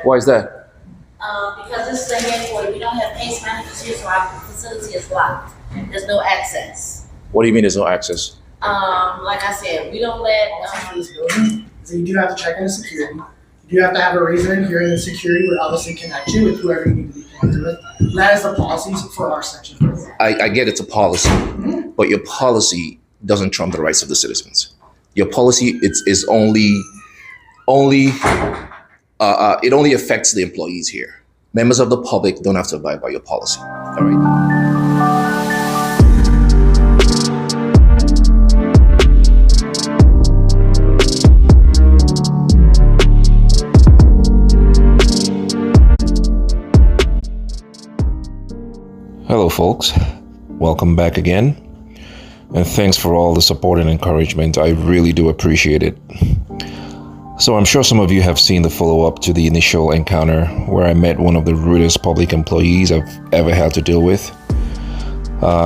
Why is that? Because this is a headquarters. We don't have case managers here, so our facility is locked. There's no access. What do you mean there's no access? Like I said, we don't let. This building, so you do have to check into security. You do have to have a reason in hearing, and security would obviously connect you with whoever you need to be connected with. And that is the policies for our section. I get it's a policy, but your policy doesn't trump the rights of the citizens. Your policy is only it only affects the employees here. Members of the public don't have to abide by your policy. All right. Hello, folks. Welcome back again. And thanks for all the support and encouragement. I really do appreciate it. So I'm sure some of you have seen the follow-up to the initial encounter where I met one of the rudest public employees I've ever had to deal with.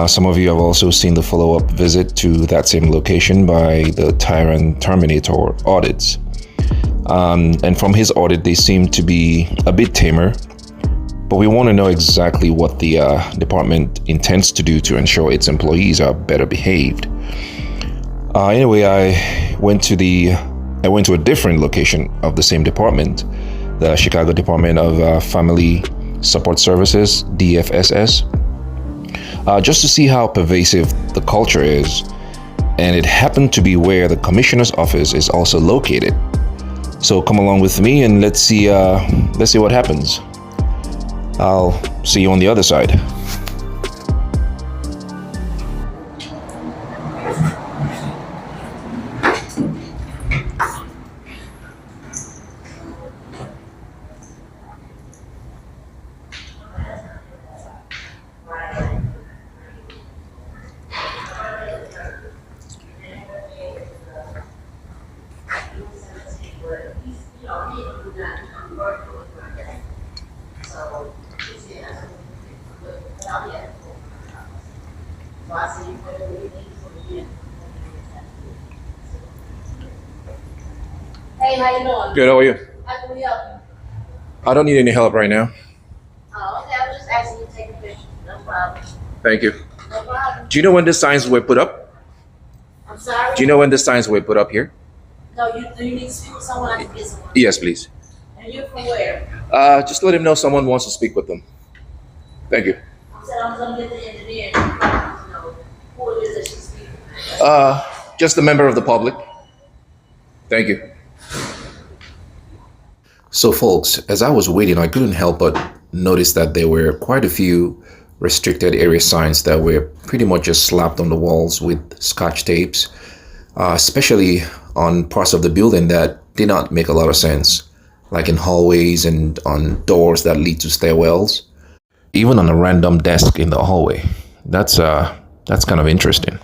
Some of you have also seen the follow-up visit to that same location by the Tyrant Terminator audits. And from his audit, they seem to be a bit tamer. But we want to know exactly what the department intends to do to ensure its employees are better behaved. Anyway, I went to a different location of the same department, the Chicago Department of Family Support Services, DFSS, just to see how pervasive the culture is. And it happened to be where the commissioner's office is also located. So come along with me and let's see what happens. I'll see you on the other side. Hey, how you doing? Good, how are you? How can we help you? I don't need any help right now. Oh, okay. I was just asking you to take a picture. No problem. Thank you. No problem. Do you know when the signs were put up? I'm sorry. Do you know when the signs were put up here? No, do you need to speak with someone? I can get someone. Yes, please. And you're from where? Just let him know someone wants to speak with them. Thank you. I said I was gonna get the engineer and know who it is that she's speaking with. Just a member of the public. Thank you. So folks, as I was waiting, I couldn't help but notice that there were quite a few restricted area signs that were pretty much just slapped on the walls with scotch tapes, especially on parts of the building that did not make a lot of sense, like in hallways and on doors that lead to stairwells, even on a random desk in the hallway. That's kind of interesting.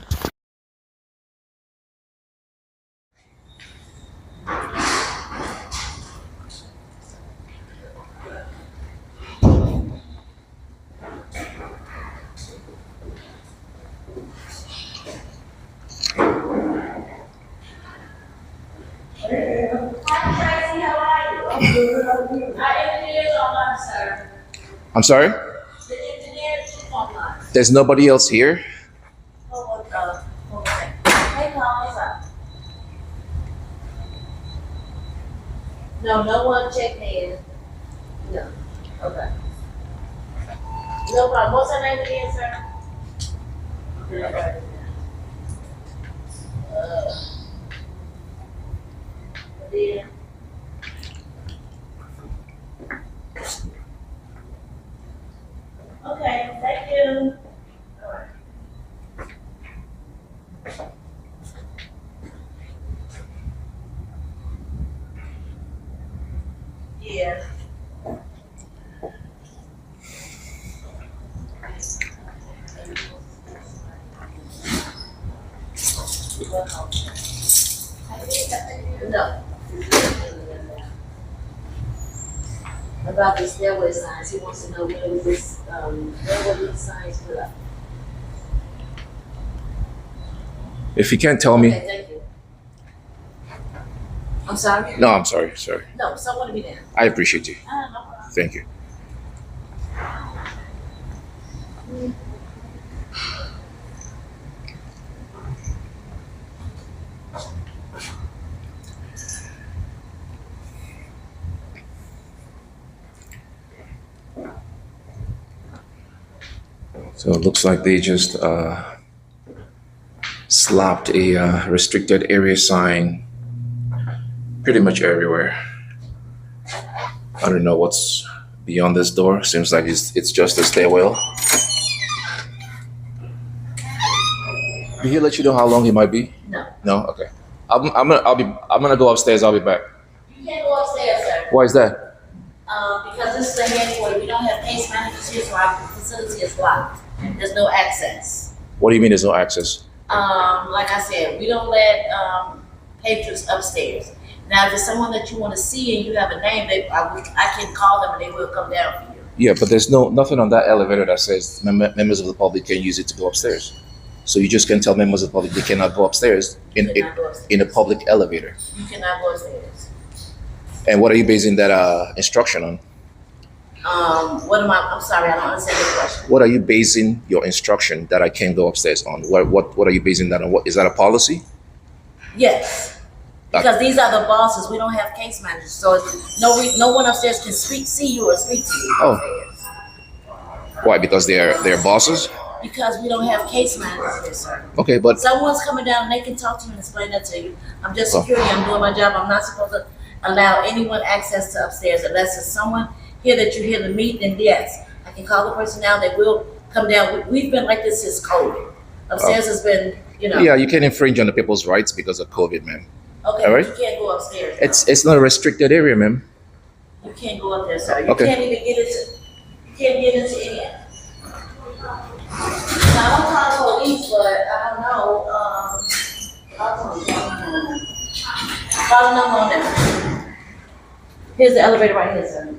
I'm sorry? There's nobody else here? No one checked in. No. Okay. No problem. What's her name again, sir? Dear. Okay, thank you. All right. Yeah. No. About the stairway signs, he wants to know where was this, where were these signs put up? If you can't tell me, Okay, thank you. I'm I'm sorry? No, I'm sorry. Sorry. No, someone to be there. I appreciate you. No problem. Thank you. So it looks like they just slapped a restricted area sign pretty much everywhere. I don't know what's beyond this door. Seems like it's just a stairwell. Did he let you know how long he might be? No. No. Okay. I'm gonna go upstairs. I'll be back. You can't go upstairs, sir. Why is that? Because this is a headquarters. We don't have case managers here, so our facility is locked. There's no access. What do you mean there's no access? Like I said, we don't let patrons upstairs. Now, if it's someone that you want to see and you have a name, I can call them and they will come down for you. Yeah, but there's nothing on that elevator that says members of the public can use it to go upstairs. So you just can tell members of the public they cannot go upstairs You cannot go upstairs. in a public elevator. You cannot go upstairs. And what are you basing that instruction on? I'm sorry, I don't understand the question. What are you basing your instruction that I can't go upstairs on? What are you basing that on? What is that a policy? Yes. Because these are the bosses. We don't have case managers. So no one upstairs can see you or speak to you. Oh. Why? Because they're bosses? Because we don't have case managers here, sir. Okay, but Someone's coming down, they can talk to you and explain that to you. I'm just Oh. security, I'm doing my job. I'm not supposed to allow anyone access to upstairs unless it's someone here that you're here to meet, then yes. I can call the person now, they will come down. We've been like this since COVID. Upstairs has been, yeah, you can't infringe on the people's rights because of COVID, man. Okay, All but right. you can't go upstairs. No. It's not a restricted area, man. You can't go up there, sir. You Okay. can't even get into any. Now, I don't call the police, but I don't know, call the number on there. Here's the elevator right here, sir.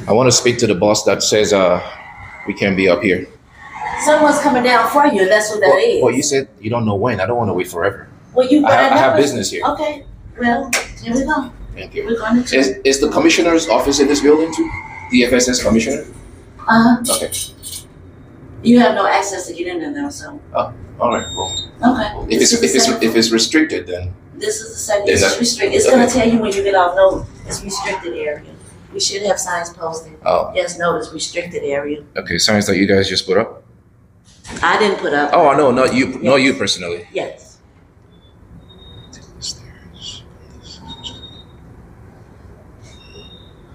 I want to speak to the boss that says we can't be up here. Someone's coming down for you, that's what that is. Well, you said you don't know when. I don't want to wait forever. Well, you I have never- business here. Okay, well, here we go. Thank you. We're going to. Is the commissioner's office in this building too? DFSS commissioner? Okay. You have no access to get in there now, so. All right. Well, Okay. if it's restricted, then This is the second, Is it's that- restricted. It's gonna tell you when you get off, no, it's restricted area. We should have signs posted. oh, Yes, notice restricted area. okay. Signs that you guys just put up. I didn't put up. Oh, no, not you, not you personally. Yes.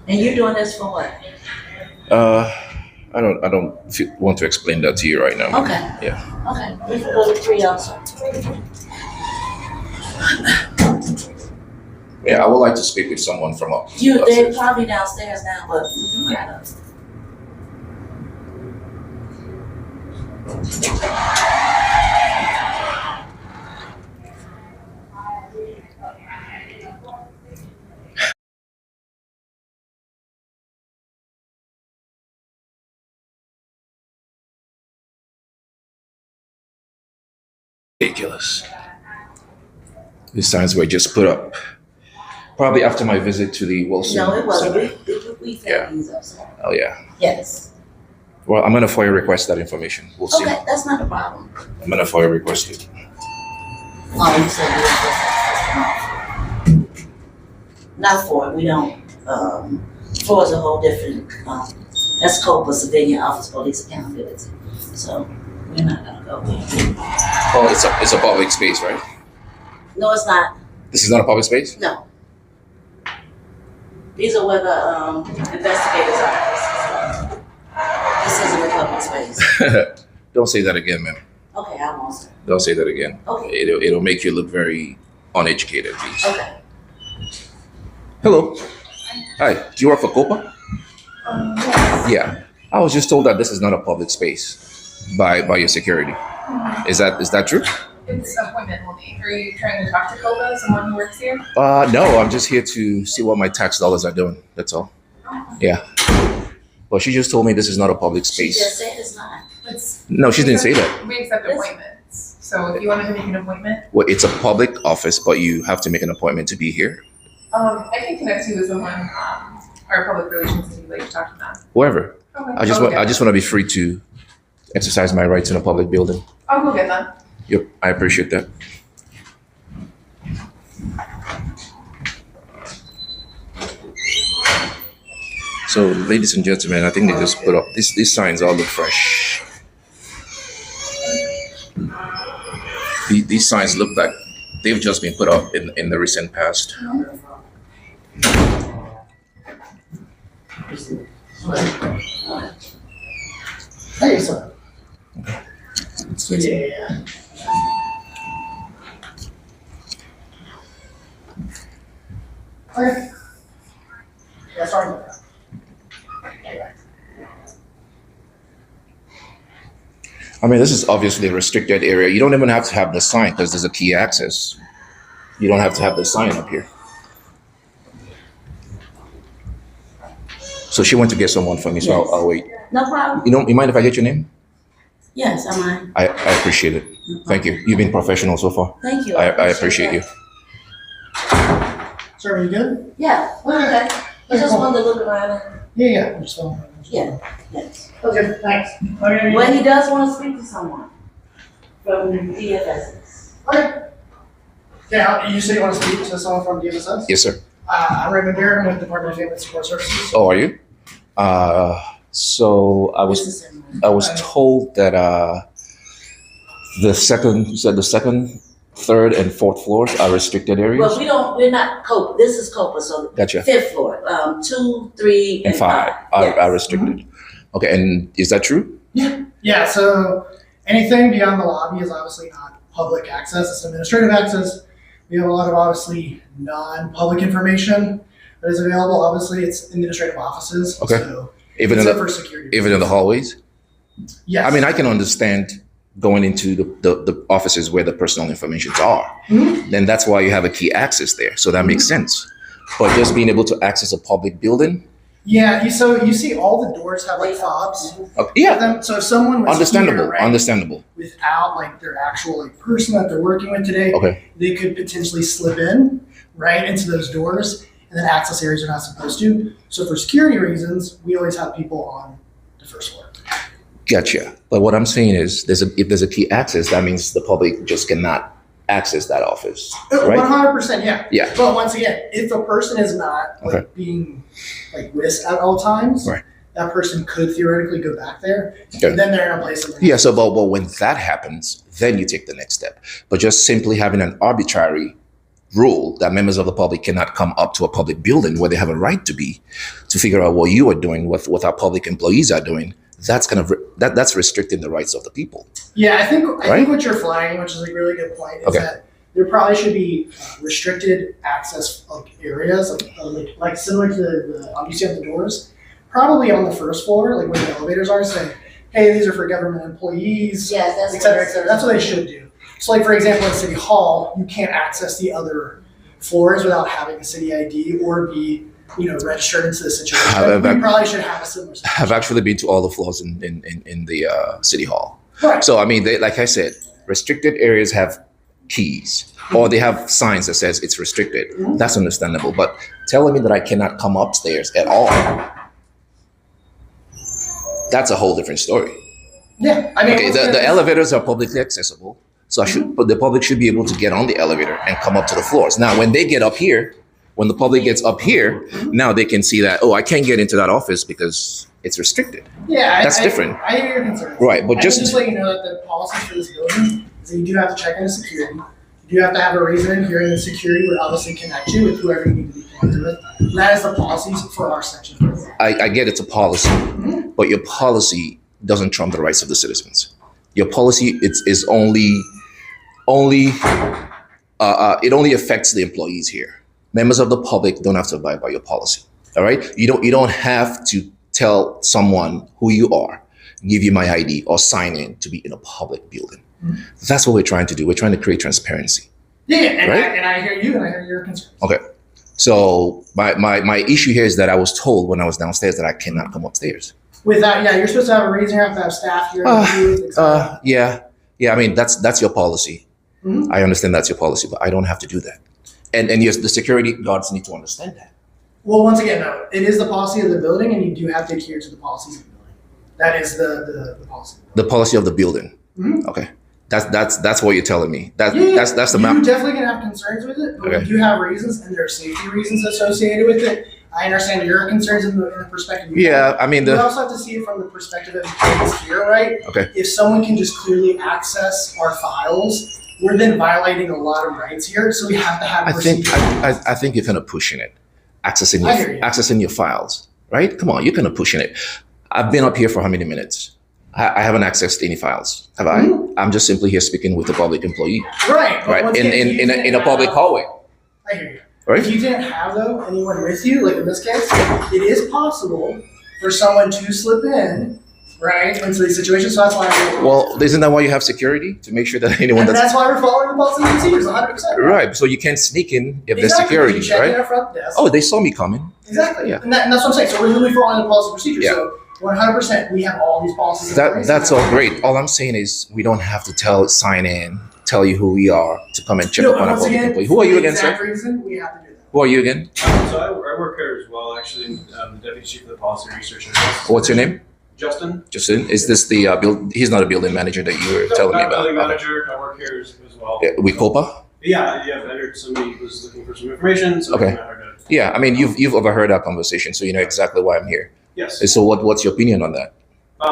And you're doing this for what? I don't want to explain that to you right now. Okay. Yeah. Okay, we can go to 3 also. Yeah, I would like to speak with someone from up. They're upstairs. probably downstairs now, but we can kind of. Ridiculous. These signs were just put up probably after my visit to the Wilson No, it wasn't. Center. We Yeah. found these outside. Oh yeah. Yes. Well, I'm gonna FOIA request that information. We'll see. Okay, that's not a problem. I'm gonna FOIA request it. Oh, you said not for it. We don't. For is a whole different. That's code for civilian office police accountability. So we're not gonna go there. Oh, it's a public space, right? No, it's not. This is not a public space? No. These are where the investigators are. This isn't a public space. Don't say that again, man. Okay, I won't say. Don't say that again. Okay. It'll make you look very uneducated, please. Okay. Hello. Hi. Do you work for Copa? Yes. Yeah. I was just told that this is not a public space by your security. Is that true? It's appointment only. Are you trying to talk to Koba, someone who works here? No, I'm just here to see what my tax dollars are doing. That's all. Yeah. But she just told me this is not a public She space. just said it's not. It's, No, she didn't say that. we accept Yes. appointments. So if you wanted to make an appointment, Well, it's a public office, but you have to make an appointment to be here. I can connect you with someone, our public relations team, like to talk to them. Whoever. Okay. I just want to be free to exercise my rights in a public building. I'll go get them. Yep, I appreciate that. So, ladies and gentlemen, I think they just put up these signs all look fresh. These signs look like they've just been put up in the recent past. Hey, son. Yeah. Okay. Yeah, sorry about that. I mean, this is obviously a restricted area. You don't even have to have the sign because there's a key access. You don't have to have the sign up here. So she went to get someone for me, so Yes. I'll wait. No problem. You mind if I get your name? Yes, I mind. I appreciate it. Thank you. You've been professional so far. Thank you. I appreciate you. Sir, are you good? Yeah, okay. I just wanted to look around and, Yeah. I'm just filming. yeah, yes. Okay, thanks. Okay. But he does want to speak to someone from DFSS. Okay. Yeah, you say you want to speak to someone from DFSS? Yes, sir. I'm Raymond Barron with Department of Family and Support Services. Oh, are you? So I was told that the second, third, and fourth floors are restricted areas. Well, we're not COPA, this is COPA, so Gotcha. fifth floor, 2, 3, And five are Yes. restricted. Okay, and is that true? Yeah, so anything beyond the lobby is obviously not public access, it's administrative access. We have a lot of obviously non-public information that is available. Obviously, it's administrative offices. Okay. So Even it's in up the for security. even in the hallways? Yes. I mean, I can understand going into the offices where the personal informations are. Mhm. Then that's why you have a key access there. So that makes sense. But just being able to access a public building, Yeah, so you see all the doors have like fobs. yeah, So if someone was understandable, here, right, understandable. without like their actual like person that they're working with today, Okay. they could potentially slip in right into those doors and then access areas they're not supposed to. So for security reasons, we always have people on the first floor. Gotcha. But what I'm saying is, if there's a key access, that means the public just cannot access that office, right? 100%, yeah. Yeah. But once again, if a person is not like, Okay. being like risked at all times, Right. that person could theoretically go back there. Okay. And then they're in a place. Yeah. So, but when that happens, then you take the next step. But just simply having an arbitrary rule that members of the public cannot come up to a public building where they have a right to be, to figure out what you are doing, what our public employees are doing, that's that's restricting the rights of the people. Yeah, I think Right? what you're flagging, which is a really good point, is Okay. that there probably should be restricted access like areas, like similar to the you see on the doors, probably on the first floor, like where the elevators are, saying, "Hey, these are for government employees," Yes, that's. et cetera, et cetera. That's what they should do. So, like for example, at City Hall, you can't access the other floors without having a city ID or be registered into the situation. We probably should have a similar situation. I've actually been to all the floors in the city hall. Right. So I mean, like I said, restricted areas have keys or they have signs that says it's restricted. Mhm. That's understandable. But telling me that I cannot come upstairs at all, that's a whole different story. Yeah, I mean, Okay, the elevators are publicly accessible, so but the public should be able to get on the elevator and come up to the floors. Now, when they get up here, when the public gets up here, now they can see that, oh, I can't get into that office because it's restricted. Yeah, That's different. I hear your concerns. Right, but I just- can just let you know that the policy for this building is that you do have to check into security. You do have to have a reason here, and the security would obviously connect you with whoever you need to be connected with. And that is the policies for our section. I get it's a policy, but your policy doesn't trump the rights of the citizens. Your policy is only it only affects the employees here. Members of the public don't have to abide by your policy. All right, you don't have to tell someone who you are, give you my ID, or sign in to be in a public building. That's what we're trying to do. We're trying to create transparency. Yeah, and, Right? I hear you, and I hear your concerns. Okay. So my issue here is that I was told when I was downstairs that I cannot come upstairs. With that, yeah, you're supposed to have a reason. You have to have staff here. et cetera. Yeah, Yeah, I mean, that's your policy. Mhm. I understand that's your policy, but I don't have to do that. And yes, the security guards need to understand that. Well, once again, no, it is the policy of the building, and you do have to adhere to the policies of the building. That is the policy. The policy of the building. Mhm. Okay. That's what you're telling me. That's the You map. definitely can have concerns with it, but Okay. we do have reasons, and there are safety reasons associated with it. I understand your concerns in the perspective. Yeah, I mean You the also have to see it from the perspective of employees here, right? Okay. If someone can just clearly access our files, we're then violating a lot of rights here, so we have to have I think procedures. I think you're kind of pushing it, accessing I hear you. accessing your files, right? Come on, you're kind of pushing it. I've been up here for how many minutes? I haven't accessed any files, have I? Mhm. I'm just simply here speaking with a public employee, Right. but right? once In again, if you in didn't a public have- hallway, I hear you. right? If you didn't have though anyone with you, like in this case, it is possible for someone to slip in, right, into these situations. So that's why. Well, isn't that why you have security to make sure that anyone and that's that's why we're following the policies and procedures, 100%. right? So you can't sneak in if there's Exactly. security, You check in right? at front desk. Oh, they saw me coming. Exactly. Yeah. And that's what I'm saying. So we're literally following the policy and procedures. Yeah. So 100%, we have all these policies. in place. That's all great. All I'm saying is we don't have to sign in, tell you who we are to come and check No, up on a once public again, employee. Who are you for the again, exact sir? reason we have to do that. Who are you again? So I work here as well, actually, the deputy chief of the policy research. and analysis. What's your name? Justin. Justin. Is this the build? He's not a building manager that you were telling me Not about. building Okay. manager. I work here as well. Yeah, we Copa? Yeah, I heard somebody was looking for some information. So Okay. I heard it. Yeah, I mean you've overheard our conversation, so you know exactly why I'm here. Yes. So what's your opinion on that?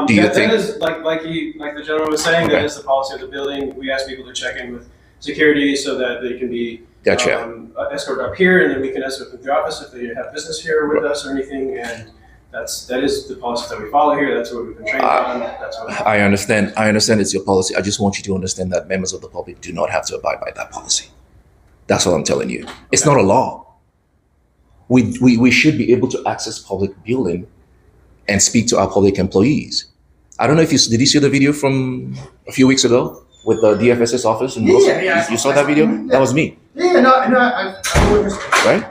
Do you think- that is like the gentleman was saying? Okay. That is the policy of the building. We ask people to check in with security so that they can be Gotcha. escorted up here, and then we can escort them to the office if they have business here with us or anything. And that is the policy that we follow here. That's what we've been trained on. That's what. I understand. I understand it's your policy. I just want you to understand that members of the public do not have to abide by that policy. That's what I'm telling you. It's not a law. We should be able to access public building and speak to our public employees. I don't know if did you see the video from a few weeks ago with the DFSS office in Wilson? Yeah. You saw that video? Yeah. That was me, Yeah, no, I witnessed it. right?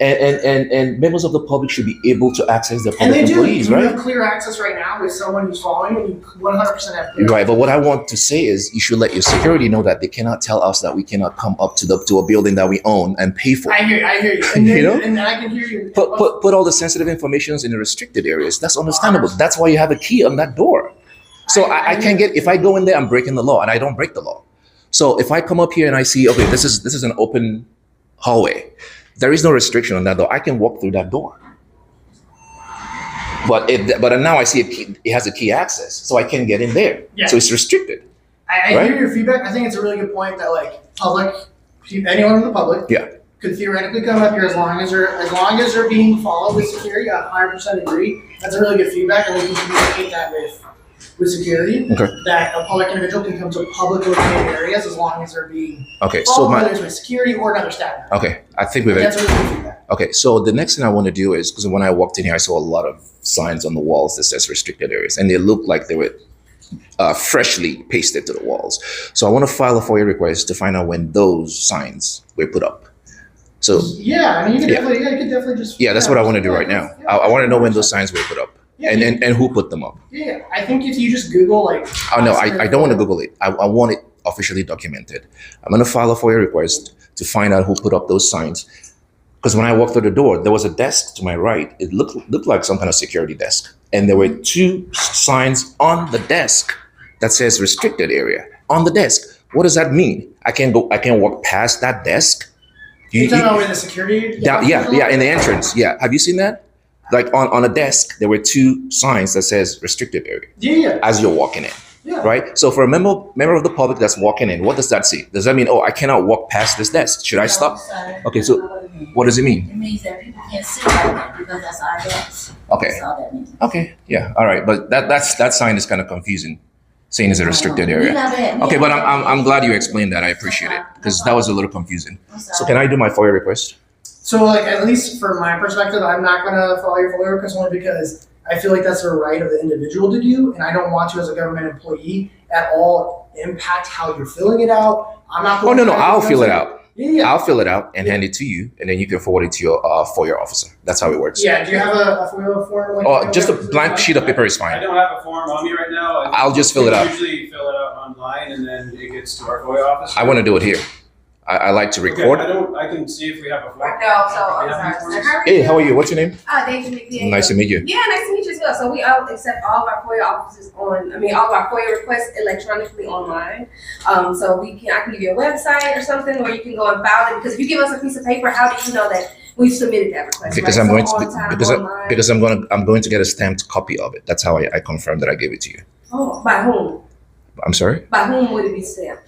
And members of the public should be able to access their And public they do. employees, You right? have clear access right now with someone who's following you, and you 100% have clear Right, but what I want to say is you should let your security know that they cannot tell us that we cannot come up to a building that we own and pay for. I hear you. And, You know? and I can hear you. Put all the sensitive informations in the restricted areas. That's understandable. That's why you have a key on that door. So I can't get, if I go in there, I'm breaking the law, and I don't break the law. So if I come up here and I see, okay, this is an open hallway, there is no restriction on that door. I can walk through that door. But now I see it has a key access, so I can get in there. Yeah. So it's restricted. I Right? hear your feedback. I think it's a really good point that anyone in the public, Yeah. could theoretically come up here as long as they're being followed with security. I 100% agree. That's a really good feedback, and we can communicate that with security. Okay. That a public individual can come to public located areas as long as they're being Okay. So followed, whether it's with security or another staff member. okay, I think we've That's a really good feedback. Okay, so the next thing I want to do is, because when I walked in here, I saw a lot of signs on the walls that says restricted areas, and they looked like they were freshly pasted to the walls. So I want to file a FOIA request to find out when those signs were put up. So Yeah, I mean, you could Yeah. definitely, you could definitely just. yeah, that's what I want to do right now. I want to know when those signs were put up Yeah, and who put them up. Yeah, I think if you just Google Oh no, I don't want to Google it. I want it officially documented. I'm going to file a FOIA request to find out who put up those signs. Because when I walked through the door, there was a desk to my right. It looked like some kind of security desk. And there were two signs on the desk that says restricted area on the desk. What does that mean? I can walk past that desk. You don't know where the security. Yeah, in the entrance. Yeah. Have you seen that? Like on a desk, there were two signs that says restricted area Yeah. as you're walking in. Yeah. Right? So for a member of the public that's walking in, what does that say? Does that mean, oh, I cannot walk past this desk? Should I stop? Okay, so what does it mean? It means that people can't sit right there because that's our desk. Okay. That's all that means. Okay, yeah, all right. But that sign is kind of confusing, saying it's a restricted area. Okay, but I'm glad you explained that. I appreciate it because that was a little confusing. So can I do my FOIA request? So, at least from my perspective, I'm not going to follow your FOIA request only because I feel like that's a right of the individual to do, and I don't want to, as a government employee, at all impact how you're filling it out. I'm not. Oh no, I'll fill it out. Yeah. I'll fill it out and hand it to you, and then you can forward it to your FOIA officer. That's how it works. Yeah. Do you have a FOIA form? Oh, just a blank sheet of paper is I fine. don't have a form on me right now. I'll just fill it out. Usually fill it out online. online and then it gets to our FOIA office? I want to do it here. I like to Okay, record. I can see if we have a form. No, so, I'm sorry. Hey, how are you? What's your name? Deja McDaniel. Nice to meet you. Yeah, nice to meet you as well. So we all accept all of our FOIA offices all of our FOIA requests electronically online. So I can give you a website or something where you can go and file it. Because if you give us a piece of paper, how do you know that we've submitted that request? Because right? I'm going So to on time, because online. because I'm going to get a stamped copy of it. That's how I confirm that I gave it to you. Oh, by whom? I'm sorry. By whom would it be stamped?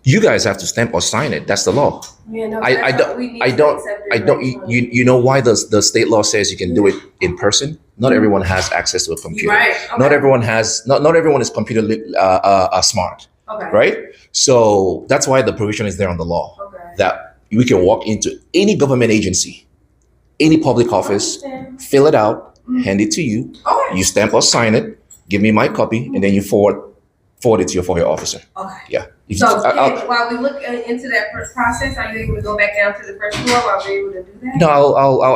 You guys have to stamp or sign it. That's the law. Yeah, no, I that's don't- what we need I to don't- accept I it don't. electronically. You know why the state law says you can do it in person? Not everyone has access to a computer. Right. Okay. Not everyone has. Not everyone is computer smart. Okay. Right. So that's why the provision is there on the law Okay. that we can walk into any government agency, any public office, fill it out, hand it to you. Okay. You stamp or sign it, give me my copy, and then you forward it to your FOIA officer. Okay. Yeah. If So you- I'll- while we look into that process, are you able to go back down to the first floor while we're able to do that? no,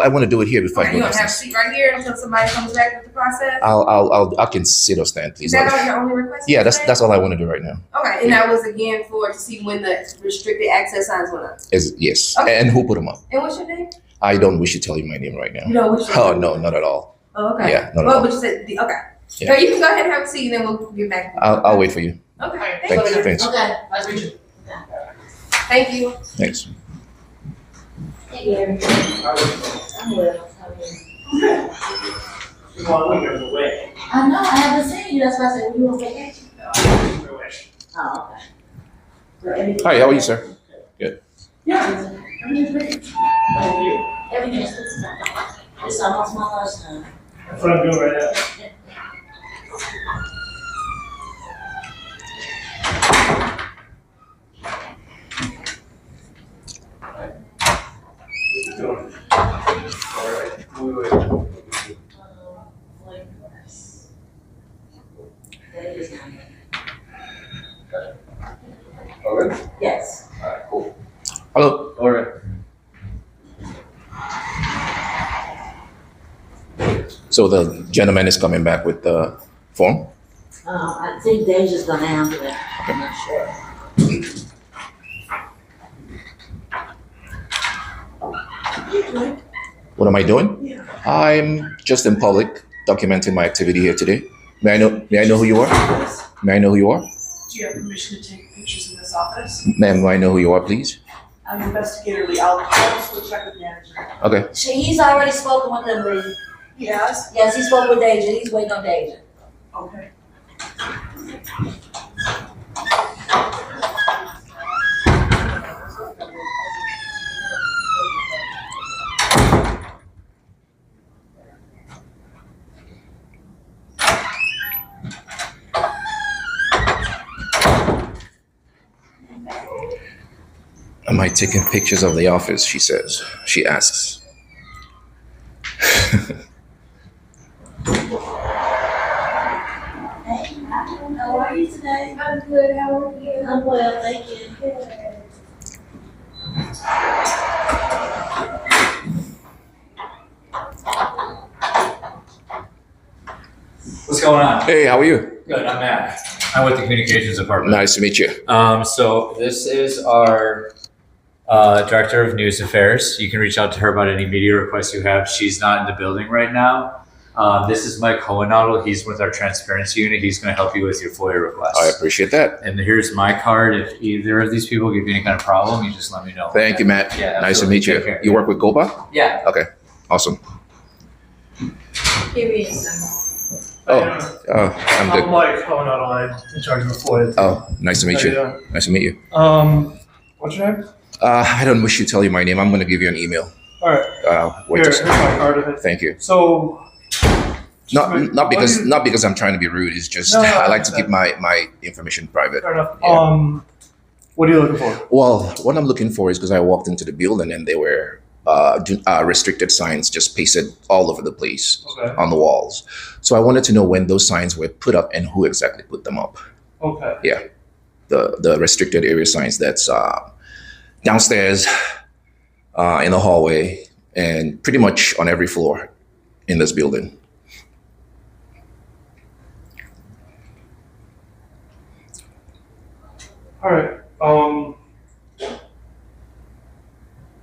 I want to do it here before I Okay, go you don't have a business. seat right here until somebody comes back with the process? I can sit or stand, Is please. that all your only request? Yeah, today? that's all I want to do right now. Okay, and that was again to see when the restricted access signs went up. Yes, Okay. and who put them up? And what's your name? I don't wish to tell you my name right now. You know which Oh no, not at all. Oh, okay. Yeah, not at Well, all. but you said, okay. Yeah. So you can go ahead and have a seat and then we'll get back. I'll wait for you. Okay, Thanks. thank you. Thanks. Okay, nice to meet you. Thank you. Thanks. Hey, Gary. I'm well. How are you? Away. I know, I haven't seen you, that's why I said, were you on vacation? Oh, okay. So everything- Hi, how are you, sir? Yeah. Everything's good. Everything's good. It's almost my lunchtime. That's what I'm doing right now. Yes. Hello. All right. So the gentleman is coming back with the form. I think Deja's gonna handle it. I'm not sure. What am I doing? I'm just in public, documenting my activity here today. May I know who you are? May I know who you are? Do you have permission to take pictures in this office? Ma'am, may I know who you are, please? I'm Investigator Lee. I'll just go check with the manager. Okay. He's already spoken with them, Lee. Yes? Yes, he spoke with Deja, he's waiting on Deja. Okay. Am I taking pictures of the office? She says. She asks. How are you today? I'm good. How are you? I'm well, thank you. What's going on? Hey, how are you? Good, I'm Matt. I'm with the communications department. Nice to meet you. So this is our director of news affairs. You can reach out to her about any media requests you have. She's not in the building right now. This is Mike Hohenadel. He's with our transparency unit. He's going to help you with your FOIA requests. I appreciate that. And here's my card. If either of these people give you any kind of problem, you just let me know. Thank you, Matt. Yeah, Nice to absolutely. meet you. Take care. You work with Goba? Yeah. Awesome. Here he is. I'm good. I'm Mike Hohenadel. I'm in charge of the FOIA. Oh, nice to meet you. Nice to meet you. What's your name? I don't wish to tell you my name. I'm going to give you an email. All right. Wait Here, a here's second. my card of it. Thank you. So. Not because I'm trying to be rude. It's just No, no, I like I to keep my information private. Fair enough. Yeah. What are you looking for? Well, what I'm looking for is because I walked into the building and there were restricted signs just pasted all over the place Okay. on the walls. So I wanted to know when those signs were put up and who exactly put them up. Okay. The restricted area signs that's downstairs, in the hallway, and pretty much on every floor in this building. All right.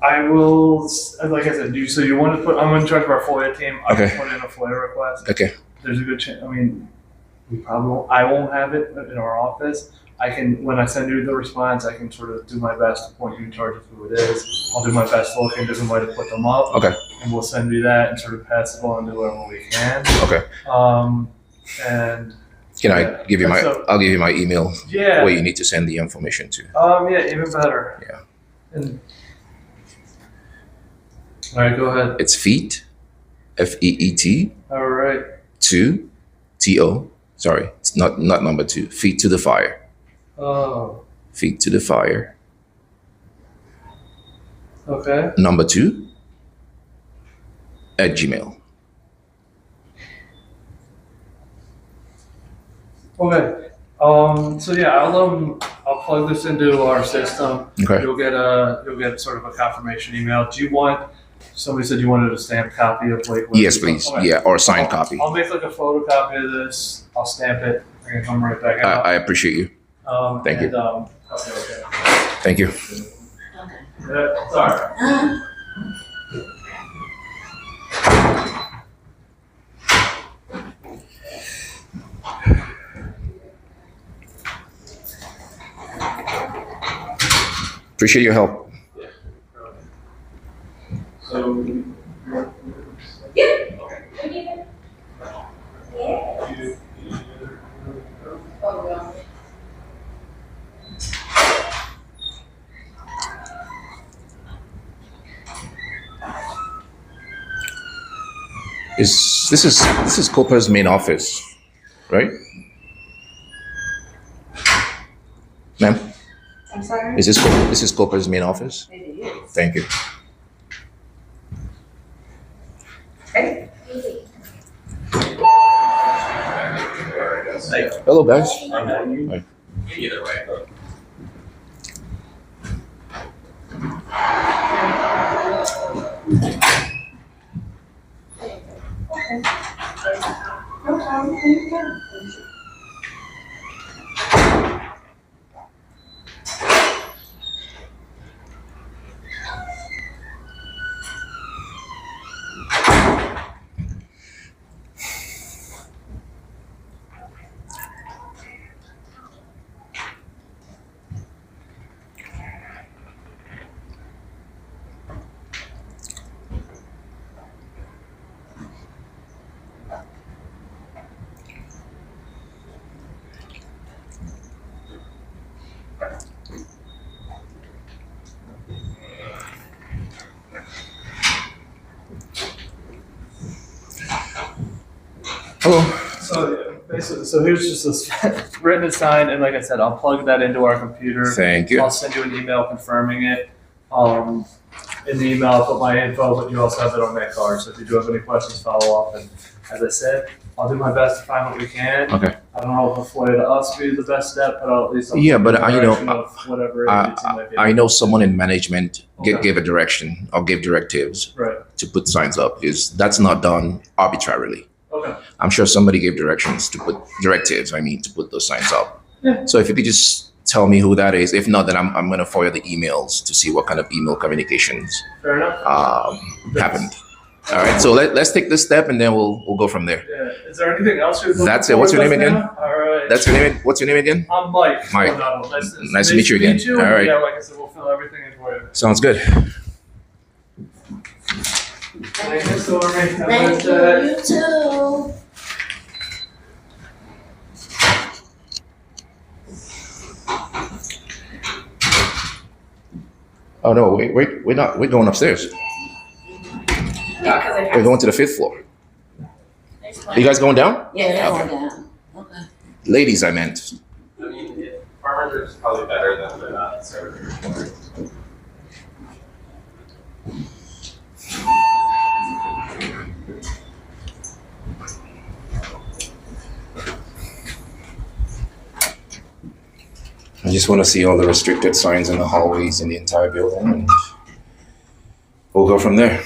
I will, like I said, so you want to put, I'm in charge of our FOIA team. I Okay. can put in a FOIA request. Okay. There's a good chance, I mean, I won't have it in our office. I can, when I send you the response, I can sort of do my best to point you in charge of who it is. I'll do my best to look into who might have put them up. Okay. And we'll send you that and sort of pass it on to whoever we can. Okay. And Can I give you my? So- I'll give you my email yeah, where you need to send the information to. yeah, even better. Yeah. And, all right, go ahead. It's feet, FEET All right. 2 TO. Sorry, it's not number 2. Feet to the fire. Oh, Feet to the fire. okay. Number 2 at Gmail. Okay. So yeah, I'll plug this into our system. Okay. You'll get sort of a confirmation email. Do you want? Somebody said you wanted a stamped copy of like. what- Yes, please. Okay. Yeah, or a signed copy. I'll make like a photocopy of this. I'll stamp it. I'm gonna come right back out. I appreciate you. and, thank you. Okay. Thank you. Yeah, sorry. Appreciate your help. So. This is Copa's main office, right? Ma'am, I'm sorry? this is Copa's main office? It is. Thank you. Okay. Hello, guys. Either way. No problem. Thank you. Hello. So yeah, basically, so here's just this written and signed, and like I said, I'll plug that into our computer. Thank you. I'll send you an email confirming it. In the email, I'll put my info, but you also have it on that card. So if you do have any questions, follow up. And as I said, I'll do my best to find what we can. Okay. I don't know if a FOIA to us would be the best step, but I'll at least. Yeah, but I you know, whatever agency might be. I know someone in management Okay. gave a direction or gave directives Right. to put signs up. That's not done arbitrarily. Okay. I'm sure somebody gave directions to put to put those signs up. Yeah. So if you could just tell me who that is. If not, then I'm gonna FOIA the emails to see what kind of email communications Fair enough. happened. All right. So let's take this step and then we'll go from there. Yeah. Is there anything else you're looking That's it. What's your for name with us again? now? All right. That's your name. What's your name again? I'm Mike. Mike. O'Donnell. Nice to meet you again. All right. Yeah, like I said, we'll fill everything in for you. Sounds good. Thank you, Stormy. Have a Thank nice day. you, you too. Oh no, wait, we're not. We're going upstairs. We're going to the 5th floor. Are you guys going down? Yeah, they're Okay. going down. Okay. Ladies, I meant. I mean, farmers is probably better than the server. I just want to see all the restricted signs in the hallways in the entire building, and we'll go from there.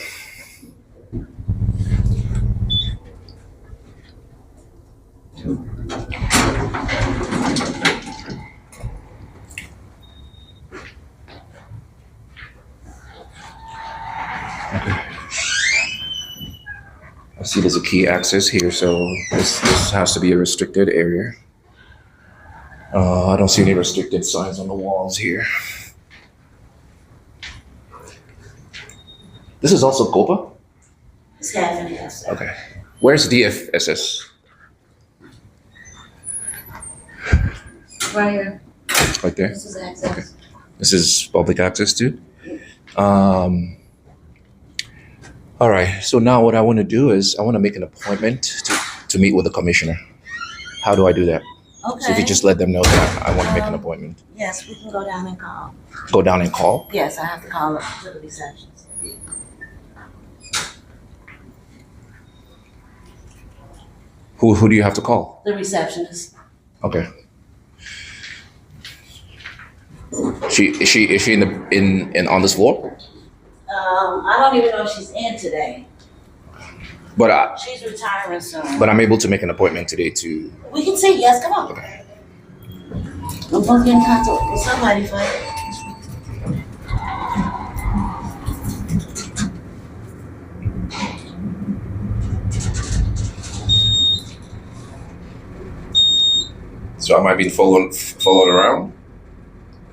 see there's a key access here, so this has to be a restricted area. I don't see any restricted signs on the walls here. This is also COPA? It's happening, yes, sir. Okay. Where's DFSS? Right here. Right there? This is access. This is public access too? All right, so now what I want to do is I want to make an appointment to meet with the commissioner. How do I do that? Okay. So if you just let them know that I want to make an appointment. Yes, we can go down and call. Go down and call? Yes, I have to call up to the reception. Who do you have to call? The receptionist. Okay. Is she in on this floor? I don't even know if she's in today. But She's retiring soon. I'm able to make an appointment today to. We can say yes, come on. Okay. I'm gonna get in contact with somebody for you. So am I being followed around?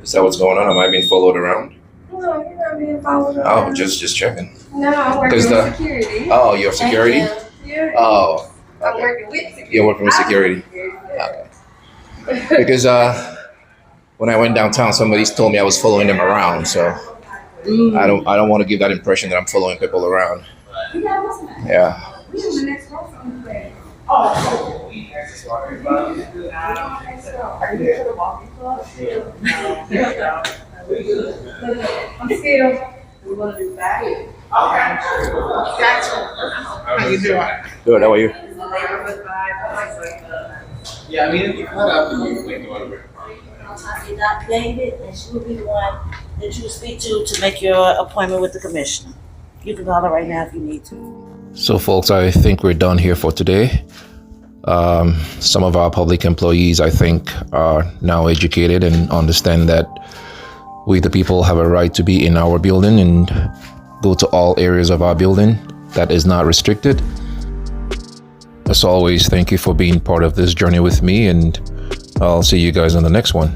Is that what's going on? Am I being followed around? No, you're not being followed Oh, around. just checking. No, I'm working 'Cause with security. Oh, you're security? Thank Yeah. Oh, I'm okay. working with security. You're working with security. Because when I went downtown, somebody told me I was following them around. So I don't want to give that impression that I'm following people around. Yeah. We in the next row from the way. I'm still. We want to do back. How you doing? Good. How are you? Neighborhood vibe. Yeah, I mean, if you cut up and you like go over. I'll be Dr. David, and she will be the one that you speak to make your appointment with the commissioner. You can call her right now if you need to. So, folks, I think we're done here for today. Some of our public employees, I think, are now educated and understand that we, the people, have a right to be in our building and go to all areas of our building that is not restricted. As always, thank you for being part of this journey with me, and I'll see you guys on the next one.